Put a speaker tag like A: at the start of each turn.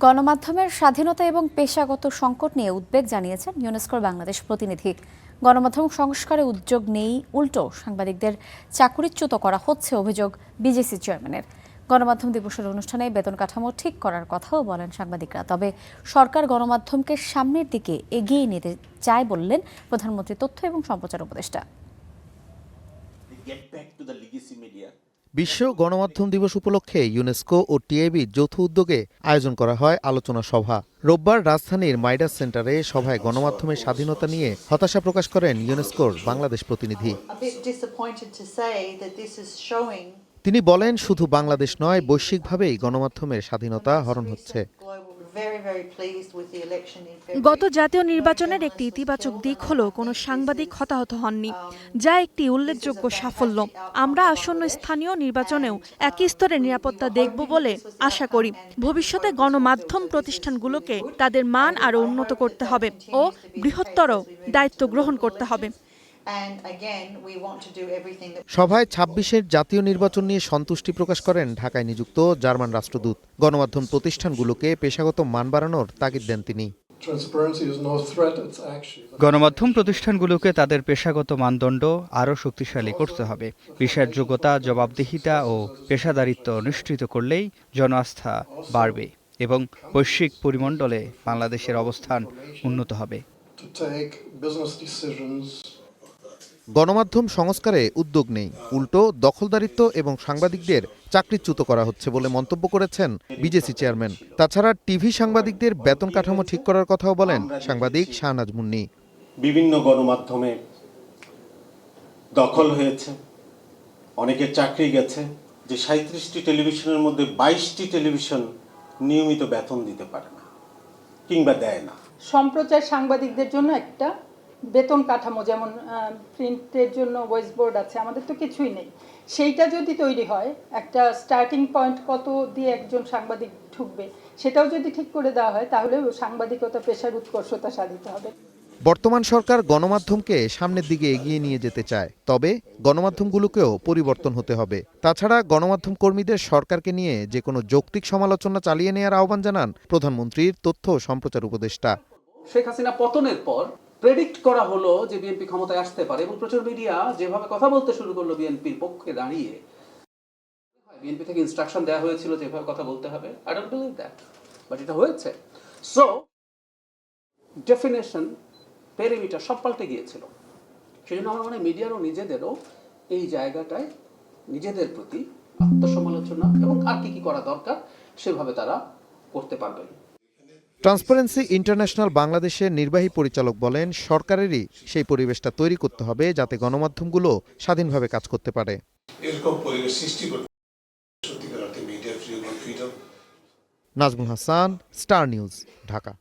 A: গণমাধ্যমের স্বাধীনতা এবং পেশাগত সংকট নিয়ে উদ্বেগ জানিয়েছেন ইউনেস্কোর বাংলাদেশ প্রতিনিধি। গণমাধ্যম সংস্কারে উদ্যোগ নেই, উল্টো সাংবাদিকদের চাকরিচ্যুত করা হচ্ছে অভিযোগ বিজেসি চেয়ারম্যানের। গণমাধ্যম দিবসের অনুষ্ঠানে বেতন কাঠামো ঠিক করার কথাও বলেন সাংবাদিকরা। তবে সরকার গণমাধ্যমকে সামনের দিকে এগিয়ে নিতে চায় বললেন প্রধানমন্ত্রী তথ্য এবং সম্প্রচার উপদেষ্টা।
B: বিশ্ব গণমাধ্যম দিবস উপলক্ষে ইউনেস্কো ও টিআইবির যৌথ উদ্যোগে আয়োজন করা হয় আলোচনা সভা। রোববার রাজধানীর মাইডাস সেন্টারে সভায় গণমাধ্যমের স্বাধীনতা নিয়ে হতাশা প্রকাশ করেন ইউনেস্কোর বাংলাদেশ প্রতিনিধি। তিনি বলেন, শুধু বাংলাদেশ নয়, বৈশ্বিকভাবেই গণমাধ্যমের স্বাধীনতা হরণ হচ্ছে।
C: গত জাতীয় নির্বাচনের একটি ইতিবাচক দিক হলো কোনো সাংবাদিক হতাহত হননি, যা একটি উল্লেখযোগ্য সাফল্য। আমরা আসন্ন স্থানীয় নির্বাচনেও একই স্তরের নিরাপত্তা দেখব বলে আশা করি। ভবিষ্যতে গণমাধ্যম প্রতিষ্ঠানগুলোকে তাদের মান আরও উন্নত করতে হবে ও বৃহত্তর দায়িত্ব গ্রহণ করতে হবে।
B: সভায় ২৬-এর জাতীয় নির্বাচন নিয়ে সন্তুষ্টি প্রকাশ করেন ঢাকায় নিযুক্ত জার্মান রাষ্ট্রদূত। গণমাধ্যম প্রতিষ্ঠানগুলোকে পেশাগত মান বাড়ানোর তাগিদ দেন তিনি।
D: গণমাধ্যম প্রতিষ্ঠানগুলোকে তাদের পেশাগত মানদণ্ড আরও শক্তিশালী করতে হবে। বিশ্বাসযোগ্যতা, জবাবদিহিতা ও পেশাদারিত্ব নিশ্চিত করলেই জনআস্থা বাড়বে এবং বৈশ্বিক পরিমণ্ডলে বাংলাদেশের অবস্থান উন্নত হবে।
B: গণমাধ্যম সংস্কারে উদ্যোগ নেই, উল্টো দখলদারিত্ব এবং সাংবাদিকদের চাকরিচ্যুত করা হচ্ছে বলে মন্তব্য করেছেন বিজেসি চেয়ারম্যান। তাছাড়া টিভি সাংবাদিকদের বেতন কাঠামো ঠিক করার কথাও বলেন সাংবাদিক শাহনাজ মুন্নী।
E: বিভিন্ন গণমাধ্যমে দখল হয়েছে, অনেকের চাকরি গেছে। যে ৩৭টি টেলিভিশনের মধ্যে ২২টি টেলিভিশন নিয়মিত বেতন দিতে পারে না কিংবা দেয় না।
F: সম্প্রচার সাংবাদিকদের জন্য একটা বেতন কাঠামো, যেমন প্রিন্টের জন্য ভয়েস বোর্ড আছে, আমাদের তো কিছুই নেই। সেইটা যদি তৈরি হয়, একটা স্টার্টিং পয়েন্ট কত দিয়ে একজন সাংবাদিক ঢুকবে, সেটাও যদি ঠিক করে দেওয়া হয়, তাহলে সাংবাদিকতা পেশার উৎকর্ষতা সাধিত হবে।
B: বর্তমান সরকার গণমাধ্যমকে সামনের দিকে এগিয়ে নিয়ে যেতে চায়, তবে গণমাধ্যমগুলোকেও পরিবর্তন হতে হবে। তাছাড়া গণমাধ্যম কর্মীদের সরকারকে নিয়ে যে কোনো যৌক্তিক সমালোচনা চালিয়ে নেওয়ার আহ্বান জানান প্রধানমন্ত্রীর তথ্য ও সম্প্রচার উপদেষ্টা।
G: শেখ হাসিনা পতনের পর প্রেডিক্ট করা হলো যে বিএনপি ক্ষমতায় আসতে পারে, এবং প্রচুর মিডিয়া যেভাবে কথা বলতে শুরু করলো বিএনপির পক্ষে দাঁড়িয়ে, বিএনপি থেকে ইনস্ট্রাকশন দেওয়া হয়েছিল যেভাবে কথা বলতে হবে। I don't believe that, but এটা হয়েছে। সো ডেফিনেশন, পেরিমিটার সব পাল্টে গিয়েছিল। সেই জন্য আমার মনে হয় মিডিয়ারও নিজেদেরও এই জায়গাটায় নিজেদের প্রতি আত্মসমালোচনা এবং আর কি করা দরকার সেভাবে তারা করতে পারবেন।
B: ট্রান্সপারেন্সি ইন্টারন্যাশনাল বাংলাদেশের নির্বাহী পরিচালক বলেন, সরকারেরই সেই পরিবেশটা তৈরি করতে হবে যাতে গণমাধ্যমগুলো স্বাধীনভাবে কাজ করতে পারে।
H: এরকম পরিবেশ সৃষ্টি করতে সত্যিকার অর্থে media freedom.
B: Nazmul Hasan, star news, Dhaka.